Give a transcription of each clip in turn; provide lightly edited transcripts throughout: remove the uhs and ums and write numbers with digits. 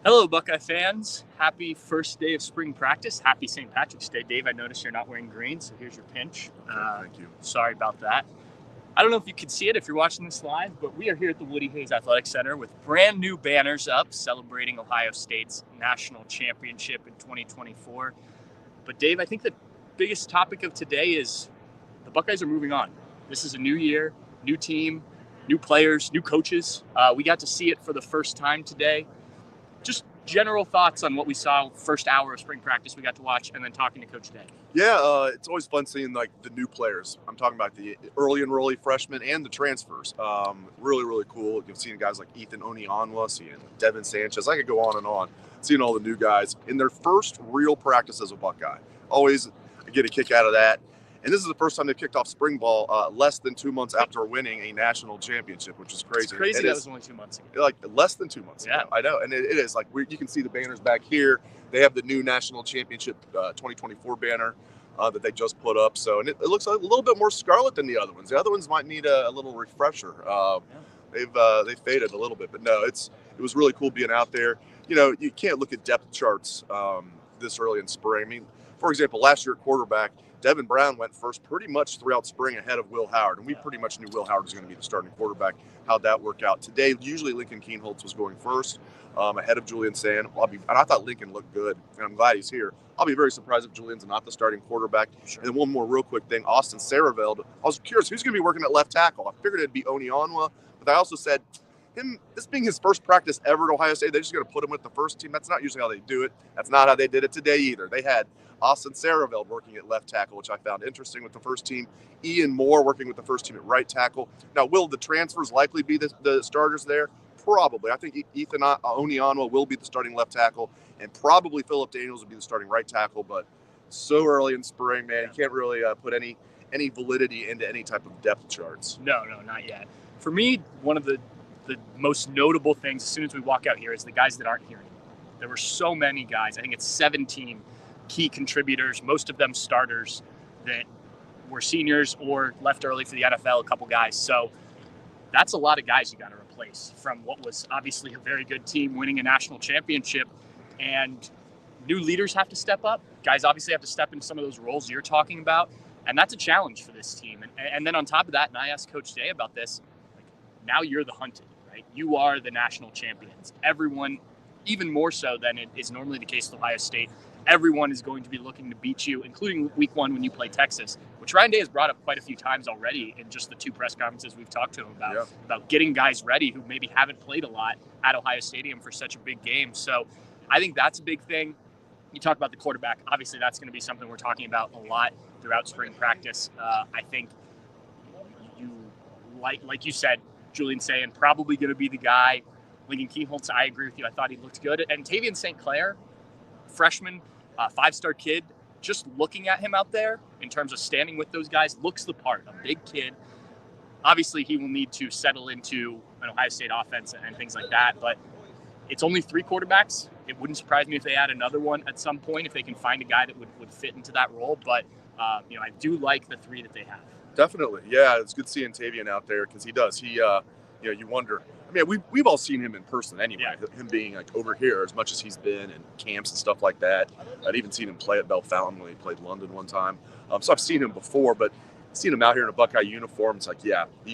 Hello, Buckeye fans. Happy first day of spring practice. Happy St. Patrick's Day. Dave, I noticed you're not wearing green, so here's your pinch. Okay, thank you. Sorry about that. I don't know if you can see it if you're watching this live, but we are here at the Woody Hayes Athletic Center with brand new banners up celebrating Ohio State's national championship in 2024. But Dave, I think the biggest topic of today is the Buckeyes are moving on. This is a new year, new team, new players, new coaches. We got to see it for the first time today. Just general thoughts on what we saw first hour of spring practice we got to watch, and then talking to Coach Day. Yeah, it's always fun seeing like the new players. I'm talking about the early enrollee freshmen and the transfers. Really cool. You've seen guys like Ethan Onianwa, seeing Devin Sanchez. I could go on and on. Seeing all the new guys in their first real practice as a Buckeye. Always get a kick out of that. And this is the first time they kicked off spring ball less than 2 months after winning a national championship, which is crazy. It's crazy that was only 2 months ago. Like less than 2 months ago. I know. And it is like you can see the banners back here. They have the new national championship 2024 banner that they just put up. So, and it looks a little bit more scarlet than the other ones. The other ones might need a little refresher. They've faded a little bit, but no, it was really cool being out there. You know, you can't look at depth charts this early in spring. I mean, for example, last year at quarterback, Devin Brown went first pretty much throughout spring ahead of Will Howard, and we pretty much knew Will Howard was going to be the starting quarterback. How'd that work out? Today, usually Lincoln Keenholz was going first ahead of Julian Sand. And I thought Lincoln looked good, and I'm glad he's here. I'll be very surprised if Julian's not the starting quarterback. Sure. And then one more real quick thing, Austin Saraveld. I was curious, who's going to be working at left tackle? I figured it'd be Onianwa, but I also said, this being his first practice ever at Ohio State, they're just going to put him with the first team. That's not usually how they do it. That's not how they did it today either. They had Austin Saraveld working at left tackle, which I found interesting with the first team. Ian Moore working with the first team at right tackle. Now, will the transfers likely be the starters there? Probably. I think Ethan Onianwa will be the starting left tackle, and probably Philip Daniels will be the starting right tackle. But so early in spring, man, you can't really put any validity into any type of depth charts. No, not yet. For me, one of the most notable things as soon as we walk out here is the guys that aren't here anymore. There were so many guys. I think it's 17 key contributors, most of them starters, that were seniors or left early for the NFL, a couple guys. So that's a lot of guys you got to replace from what was obviously a very good team winning a national championship. And new leaders have to step up. Guys obviously have to step into some of those roles you're talking about. And that's a challenge for this team. And then on top of that, and I asked Coach Day about this, like, now you're the hunted, right? You are the national champions. Everyone, even more so than it is normally the case with Ohio State, everyone is going to be looking to beat you, including week one when you play Texas, which Ryan Day has brought up quite a few times already in just the two press conferences we've talked to him about getting guys ready who maybe haven't played a lot at Ohio Stadium for such a big game. So I think that's a big thing. You talk about the quarterback. Obviously, that's going to be something we're talking about a lot throughout spring practice. I think you, like you said, Julian Sand probably going to be the guy. Lincoln Keenholz, I agree with you. I thought he looked good. And Tavian St. Clair, freshman, five-star kid, just looking at him out there in terms of standing with those guys, looks the part. A big kid. Obviously, he will need to settle into an Ohio State offense and things like that, but it's only 3 quarterbacks. It wouldn't surprise me if they add another one at some point, if they can find a guy that would fit into that role. But, I do like the 3 that they have. Definitely. Yeah, it's good seeing Tavian out there because he does. You wonder. I mean, we've all seen him in person anyway. Yeah. Him being like over here as much as he's been in camps and stuff like that. I'd even seen him play at Bell Fountain when he played London one time. So I've seen him before, but seen him out here in a Buckeye uniform. It's like,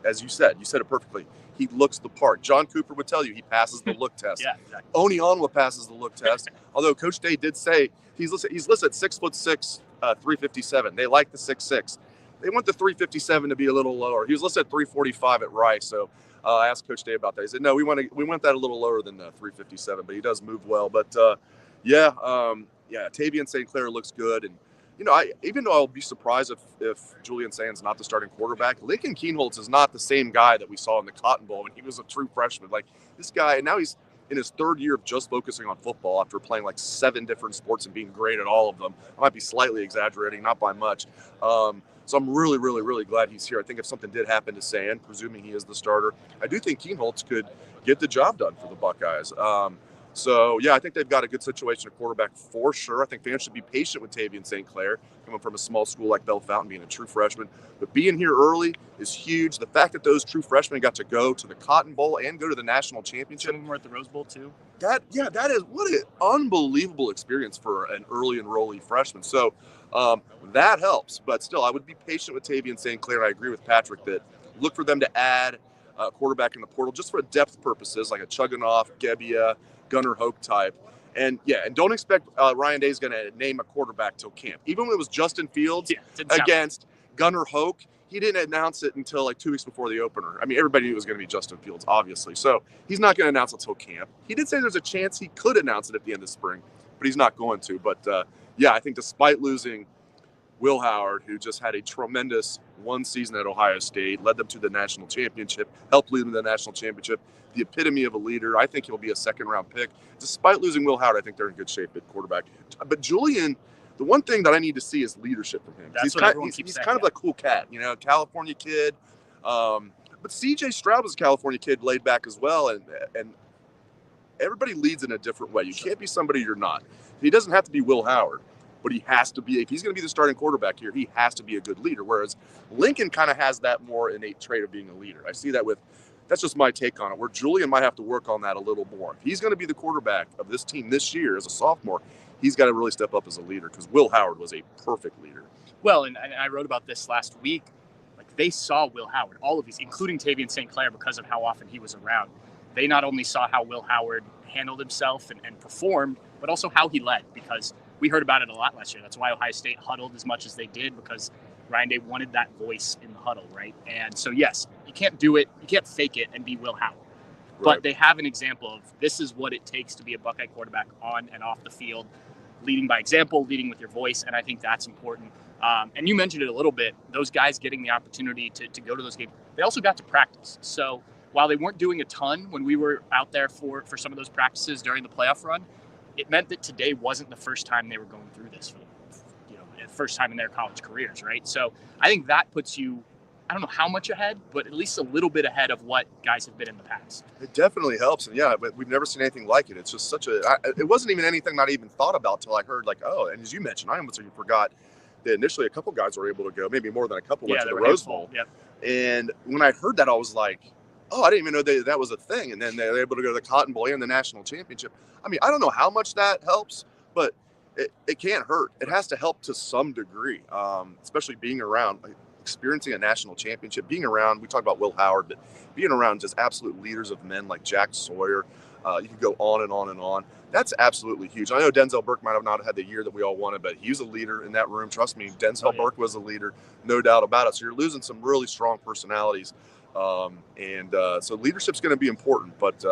as you said it perfectly. He looks the part. John Cooper would tell you he passes the look test. Yeah, exactly. Onianwa passes the look test. Although Coach Day did say he's listed at 6'6", 357. They like the 6'6". They want the 357 to be a little lower. He was listed at 345 at Rice, so I asked Coach Day about that. He said, no, we want that a little lower than 357, but he does move well. But Tavian St. Clair looks good, and even though I'll be surprised if Julian Sand's not the starting quarterback, Lincoln Keenholz is not the same guy that we saw in the Cotton Bowl when he was a true freshman. Like this guy, and now he's in his 3rd year of just focusing on football after playing like 7 different sports and being great at all of them. I might be slightly exaggerating, not by much. So I'm really, really, really glad he's here. I think if something did happen to Sand, presuming he is the starter, I do think Keenholz could get the job done for the Buckeyes. So, yeah, I think they've got a good situation at quarterback for sure. I think fans should be patient with Tavian St. Clair, coming from a small school like Bell Fountain, being a true freshman. But being here early is huge. The fact that those true freshmen got to go to the Cotton Bowl and go to the national championship. Some of them were at the Rose Bowl, too. That is what an unbelievable experience for an early enrollee freshman. So that helps. But still, I would be patient with Tavian St. Clair. And I agree with Patrick that look for them to add a quarterback in the portal just for depth purposes, like a Chugginoff, Gebbia, Gunnar Hoke type. And don't expect Ryan Day's going to name a quarterback till camp. Even when it was Justin Fields against Gunnar Hoke, he didn't announce it until like 2 weeks before the opener. I mean, everybody knew it was going to be Justin Fields, obviously. So he's not going to announce it till camp. He did say there's a chance he could announce it at the end of spring, but he's not going to. But I think despite losing Will Howard, who just had a tremendous one season at Ohio State, led them to the national championship, helped lead them to the national championship, the epitome of a leader. I think he'll be a second-round pick. Despite losing Will Howard, I think they're in good shape at quarterback. But Julian, the one thing that I need to see is leadership from him. He's kind of a cool cat, California kid. But C.J. Stroud was a California kid, laid back as well, and everybody leads in a different way. You can't be somebody you're not. He doesn't have to be Will Howard, but he has to be. If he's going to be the starting quarterback here, he has to be a good leader. Whereas Lincoln kind of has that more innate trait of being a leader. I see that that's just my take on it, where Julian might have to work on that a little more. If he's going to be the quarterback of this team this year as a sophomore, he's got to really step up as a leader, because Will Howard was a perfect leader. Well, and I wrote about this last week. Like, they saw Will Howard, all of these, including Tavian St. Clair, because of how often he was around. They not only saw how Will Howard handled himself and performed, but also how he led, because we heard about it a lot last year. That's why Ohio State huddled as much as they did, because Ryan Day wanted that voice in the huddle, right? And so, yes, you can't do it. You can't fake it and be Will Howard. Right. But they have an example of this is what it takes to be a Buckeye quarterback on and off the field, leading by example, leading with your voice, and I think that's important. And you mentioned it a little bit, those guys getting the opportunity to go to those games, they also got to practice. So while they weren't doing a ton when we were out there for some of those practices during the playoff run, it meant that today wasn't the first time they were going through this for the first time in their college careers, right? So I think that puts you, I don't know how much ahead, but at least a little bit ahead of what guys have been in the past. It definitely helps. And but we've never seen anything like it. It's just it wasn't even anything not even thought about till I heard and as you mentioned, I almost forgot that initially a couple guys were able to go, maybe more than a couple went to the Rose Bowl. Yep. And when I heard that, I was like, oh, I didn't even know that was a thing. And then they were able to go to the Cotton Bowl and the national championship. I mean, I don't know how much that helps, but it can't hurt. It has to help to some degree, especially being around, experiencing a national championship, being around, we talked about Will Howard, but being around just absolute leaders of men like Jack Sawyer. You could go on and on and on. That's absolutely huge. I know Denzel Burke might have not had the year that we all wanted, but he was a leader in that room. Trust me, Denzel Burke was a leader, no doubt about it. So you're losing some really strong personalities. So leadership's going to be important, but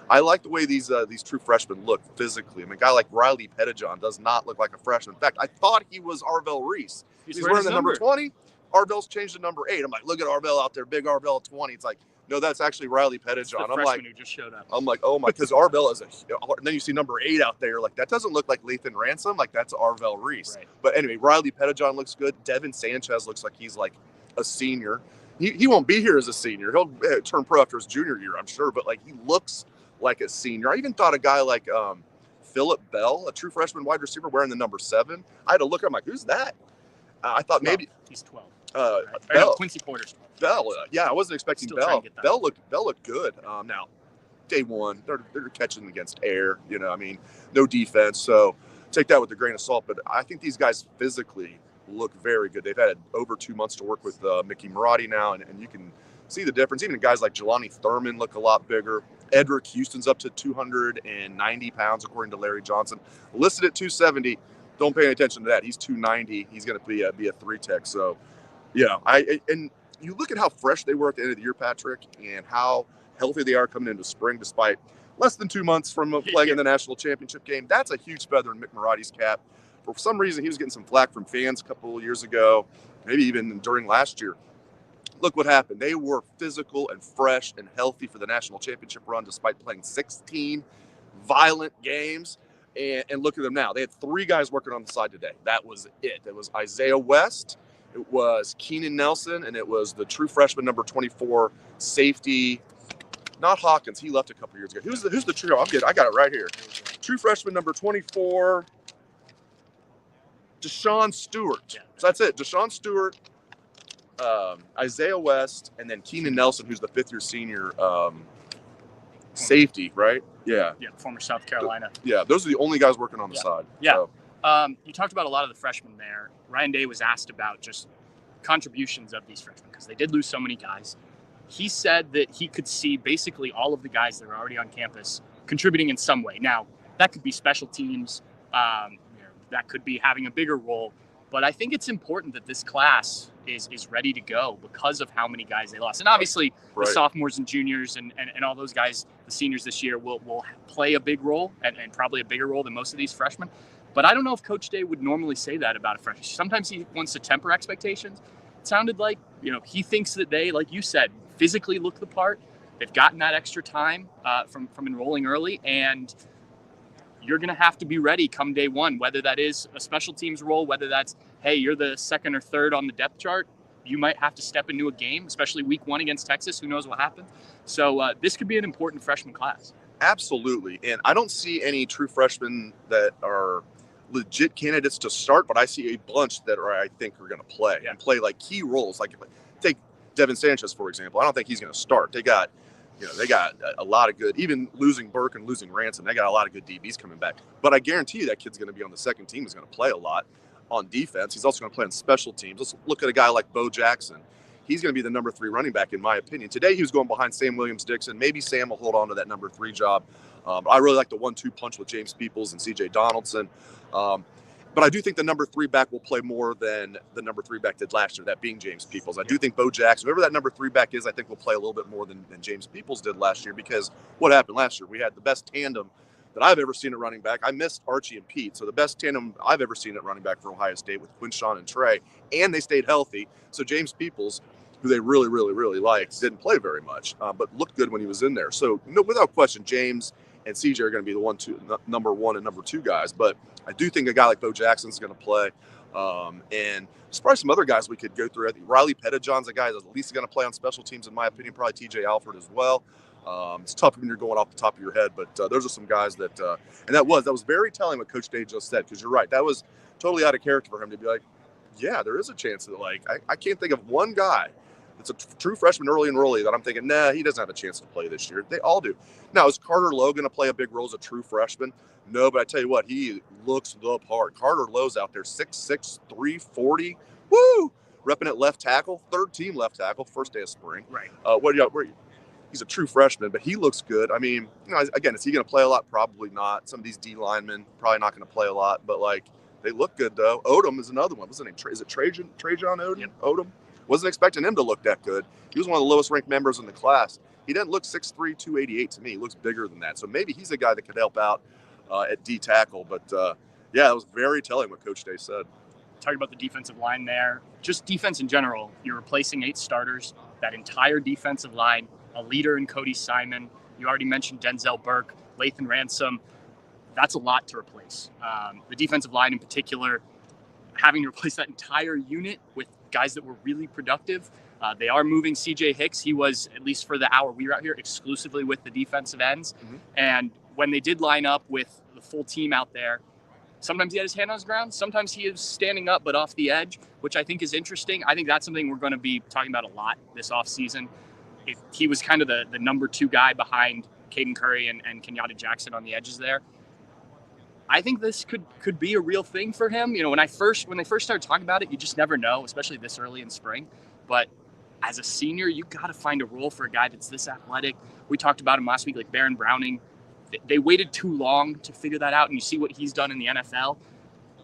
I like the way these true freshmen look physically. I mean, a guy like Riley Pettijohn does not look like a freshman. In fact, I thought he was Arvell Reese. He's wearing the number 20. Arvell's changed to number 8. I'm like, look at Arvell out there, big Arvell at 20. It's like, no, that's actually Riley Pettijohn. I'm like, who just showed up. I'm like, oh my, because Arvell is and then you see number 8 out there. Like, that doesn't look like Lathan Ransom. Like, that's Arvell Reese. Right. But anyway, Riley Pettijohn looks good. Devin Sanchez looks like he's like a senior. He won't be here as a senior. He'll turn pro after his junior year, I'm sure. But he looks like a senior. I even thought a guy like Phillip Bell, a true freshman wide receiver wearing the number 7. I had to look at him like, who's that? I thought maybe he's 12. Bell, Quincy Porter's 12. Bell, I wasn't expecting Bell. Bell looked good. Now, day one, they're catching against air. No defense. So take that with a grain of salt. But I think these guys physically look very good. They've had over 2 months to work with Mickey Marotti now, and you can see the difference. Even guys like Jelani Thurman look a lot bigger. Edric Houston's up to 290 pounds, according to Larry Johnson. Listed at 270. Don't pay any attention to that. He's 290. He's going to be a 3-tech. So, and you look at how fresh they were at the end of the year, Patrick, and how healthy they are coming into spring, despite less than 2 months from playing in the national championship game. That's a huge feather in Mick Marotti's cap. For some reason, he was getting some flack from fans a couple of years ago, maybe even during last year. Look what happened. They were physical and fresh and healthy for the national championship run, despite playing 16 violent games. And look at them now. They had 3 guys working on the side today. That was it. It was Isaiah West, it was Keenan Nelson, and it was the true freshman number 24 safety. Not Hawkins. He left a couple years ago. Who's the true? I got it right here. True freshman number 24, Deshaun Stewart. So that's it. Deshaun Stewart, Isaiah West, and then Keenan Nelson, who's the fifth-year senior safety, right? Yeah. Yeah, former South Carolina. Yeah, those are the only guys working on the side. Yeah. So. You talked about a lot of the freshmen there. Ryan Day was asked about just contributions of these freshmen because they did lose so many guys. He said that he could see basically all of the guys that are already on campus contributing in some way. Now, that could be special teams. That could be having a bigger role. But I think it's important that this class is ready to go because of how many guys they lost. And obviously, the sophomores and juniors and all those guys, the seniors this year, will play a big role and probably a bigger role than most of these freshmen. But I don't know if Coach Day would normally say that about a freshman. Sometimes he wants to temper expectations. It sounded like, he thinks that they, like you said, physically look the part. They've gotten that extra time from enrolling early, and you're going to have to be ready come day one, whether that is a special teams role, whether that's, hey, you're the second or third on the depth chart. You might have to step into a game, especially week one against Texas. Who knows what happens? So this could be an important freshman class. Absolutely. And I don't see any true freshmen that are legit candidates to start, but I see a bunch that I think are going to play and play like key roles. Like take Devin Sanchez, for example. I don't think he's going to start. They got a lot of good, even losing Burke and losing Ransom, they got a lot of good DBs coming back. But I guarantee you that kid's going to be on the second team. He's going to play a lot on defense. He's also going to play on special teams. Let's look at a guy like Bo Jackson. He's going to be the number 3 running back, in my opinion. Today, he was going behind Sam Williams-Dixon. Maybe Sam will hold on to that number 3 job. I really like the 1-2 punch with James Peoples and C.J. Donaldson. But I do think the number 3 back will play more than the number 3 back did last year, that being James Peoples. I do think Bo Jackson, whoever that number 3 back is, I think will play a little bit more than James Peoples did last year, because what happened last year? We had the best tandem that I've ever seen at running back. I missed Archie and Pete, so the best tandem I've ever seen at running back for Ohio State with Quinshawn and Trey, and they stayed healthy. So James Peoples, who they really, really, really liked, didn't play very much, but looked good when he was in there. So without question, James and CJ are going to be the number 1 and number 2 guys. But I do think a guy like Bo Jackson's going to play. And there's probably some other guys we could go through. I think Riley Pettijohn's a guy that's at least going to play on special teams, in my opinion. Probably TJ Alford as well. It's tough when you're going off the top of your head, but those are some guys that and that was very telling what Coach Day just said, because you're right. That was totally out of character for him to be like, yeah, there is a chance that, like, I can't think of one guy that's a true freshman early that I'm thinking, nah, he doesn't have a chance to play this year. They all do. Now, is Carter Lowe going to play a big role as a true freshman? No, but I tell you what, he looks the part. Carter Lowe's out there, 6'6", 340. Woo! Repping at left tackle, third team left tackle, first day of spring. Right. He's a true freshman, but he looks good. I mean, again, is he going to play a lot? Probably not. Some of these D linemen probably not going to play a lot, but like, they look good though. Odom is another one. What's his name? Is it Trajan Odom? Yep. Odom. Wasn't expecting him to look that good. He was one of the lowest ranked members in the class. He doesn't look 6'3", 288 to me. He looks bigger than that. So maybe he's a guy that could help out at D tackle. But it was very telling what Coach Day said. Talking about the defensive line there, just defense in general, you're replacing 8 starters, that entire defensive line, a leader in Cody Simon. You already mentioned Denzel Burke, Lathan Ransom. That's a lot to replace. The defensive line in particular, having to replace that entire unit with guys that were really productive. They are moving CJ Hicks. He was, at least for the hour we were out here, exclusively with the defensive ends. Mm-hmm. And when they did line up with the full team out there, sometimes he had his hand on his ground. Sometimes he is standing up, but off the edge, which I think is interesting. I think that's something we're going to be talking about a lot this offseason. He was kind of the number 2 guy behind Caden Curry and Kenyatta Jackson on the edges there. I think this could be a real thing for him. When they first started talking about it, you just never know, especially this early in spring. But as a senior, you got to find a role for a guy that's this athletic. We talked about him last week, like Baron Browning. They waited too long to figure that out, and you see what he's done in the NFL.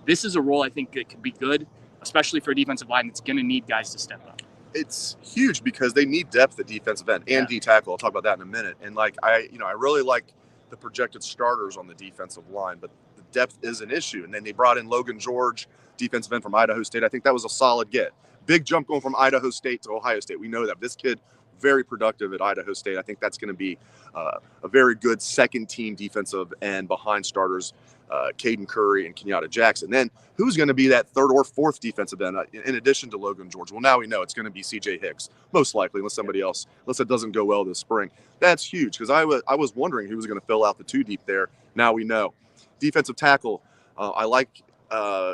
This is a role I think that could be good, especially for a defensive line that's going to need guys to step up. It's huge because they need depth at defensive end and D tackle. I'll talk about that in a minute. And I really like the projected starters on the defensive line, but the depth is an issue. And then they brought in Logan George, defensive end from Idaho State. I think that was a solid get. Big jump going from Idaho State to Ohio State. We know that. This kid, very productive at Idaho State. I think that's going to be a very good second-team defensive end behind starters Caden Curry and Kenyatta Jackson. Then who's going to be that third or fourth defensive end in addition to Logan George? Well, now we know it's going to be C.J. Hicks, most likely, unless it doesn't go well this spring. That's huge because I was wondering who was going to fill out the two deep there. Now we know. Defensive tackle, I like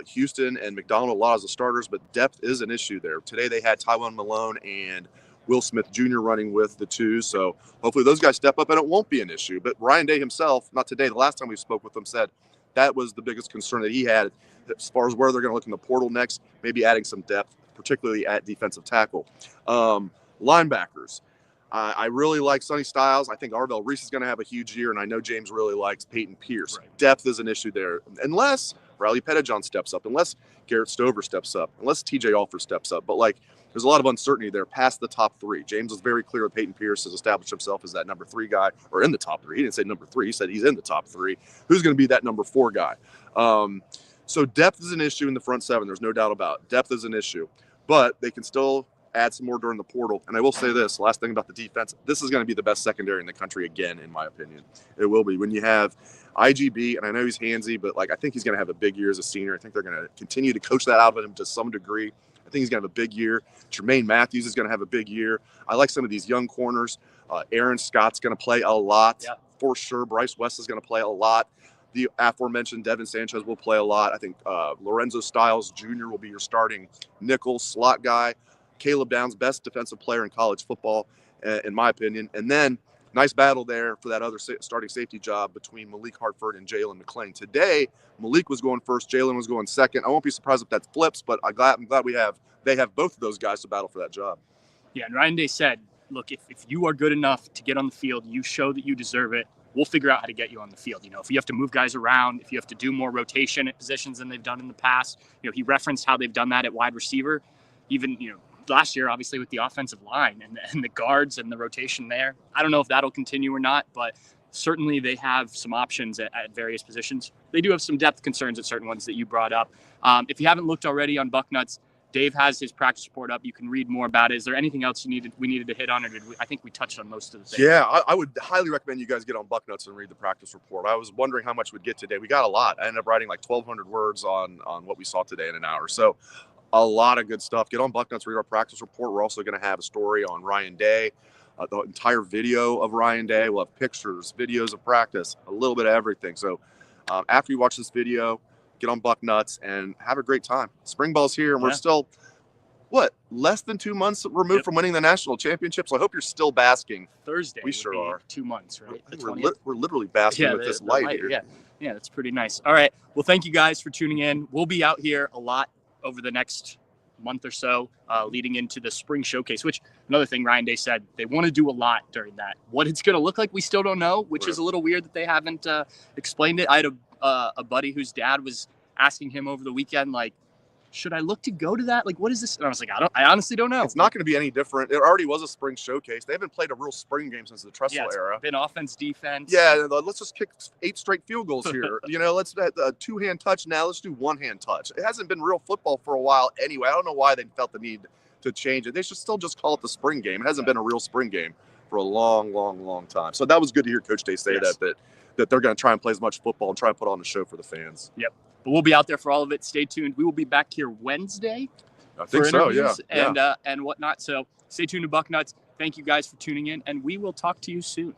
Houston and McDonald a lot as the starters, but depth is an issue there. Today they had Tywone Malone and Will Smith Jr. running with the twos, so hopefully those guys step up and it won't be an issue. But Ryan Day himself, not today, the last time we spoke with him, said that was the biggest concern that he had as far as where they're going to look in the portal next, maybe adding some depth, particularly at defensive tackle. Linebackers. I really like Sonny Styles. I think Arvell Reese is going to have a huge year, and I know James really likes Peyton Pierce. Right. Depth is an issue there. Unless Riley Pettijohn steps up, unless Garrett Stover steps up, unless TJ Alford steps up. But, there's a lot of uncertainty there past the top three. James was very clear that Peyton Pierce has established himself as that number 3 guy, or in the top 3. He didn't say number 3. He said he's in the top 3. Who's going to be that number 4 guy? So depth is an issue in the front 7. There's no doubt about it. Depth is an issue. But they can still add some more during the portal. And I will say this, last thing about the defense, this is going to be the best secondary in the country again, in my opinion. It will be. When you have IGB, and I know he's handsy, but I think he's going to have a big year as a senior. I think they're going to continue to coach that out of him to some degree. I think he's going to have a big year. Jermaine Matthews is going to have a big year. I like some of these young corners. Aaron Scott's going to play a lot, for sure. Bryce West is going to play a lot. The aforementioned Devin Sanchez will play a lot. I think Lorenzo Styles Jr. will be your starting nickel slot guy. Caleb Downs, best defensive player in college football, in my opinion. And then nice battle there for that other starting safety job between Malik Hartford and Jalen McClain. Today, Malik was going first, Jalen was going second. I won't be surprised if that flips, but I'm glad they have both of those guys to battle for that job. Yeah, and Ryan Day said, look, if you are good enough to get on the field, you show that you deserve it, we'll figure out how to get you on the field. If you have to move guys around, if you have to do more rotation at positions than they've done in the past, he referenced how they've done that at wide receiver. Even, last year, obviously, with the offensive line and the guards and the rotation there. I don't know if that'll continue or not, but certainly they have some options at various positions. They do have some depth concerns at certain ones that you brought up. If you haven't looked already on Bucknuts, Dave has his practice report up. You can read more about it. Is there anything else we needed to hit on, or I think we touched on most of the things? Yeah, I would highly recommend you guys get on Bucknuts and read the practice report. I was wondering how much we'd get today. We got a lot. I ended up writing 1,200 words on what we saw today in an hour. So a lot of good stuff. Get on Bucknuts, read our practice report. We're also going to have a story on Ryan Day, the entire video of Ryan Day. We'll have pictures, videos of practice, a little bit of everything. So after you watch this video, get on Bucknuts and have a great time. Spring ball's here, and we're still, less than 2 months removed from winning the national championship. So I hope you're still basking. Thursday. We sure are. 2 months, right? We're literally basking with this light here. Yeah, that's pretty nice. All right. Well, thank you guys for tuning in. We'll be out here a lot over the next month or so, leading into the spring showcase, which another thing Ryan Day said, they want to do a lot during that. What it's going to look like, we still don't know, which is a little weird that they haven't explained it. I had a buddy whose dad was asking him over the weekend, should I look to go to that? What is this? And I was like, I honestly don't know. It's not going to be any different. It already was a spring showcase. They haven't played a real spring game since the Tressel era. Been offense, defense. Yeah, let's just kick 8 straight field goals here. Let's a 2-hand touch now. Let's do 1-hand touch. It hasn't been real football for a while anyway. I don't know why they felt the need to change it. They should still just call it the spring game. It hasn't been a real spring game for a long, long, long time. So that was good to hear Coach Day say that they're going to try and play as much football and try and put on a show for the fans. Yep. But we'll be out there for all of it. Stay tuned. We will be back here Wednesday. I think so, yeah. And whatnot. So stay tuned to Bucknuts. Thank you guys for tuning in, and we will talk to you soon.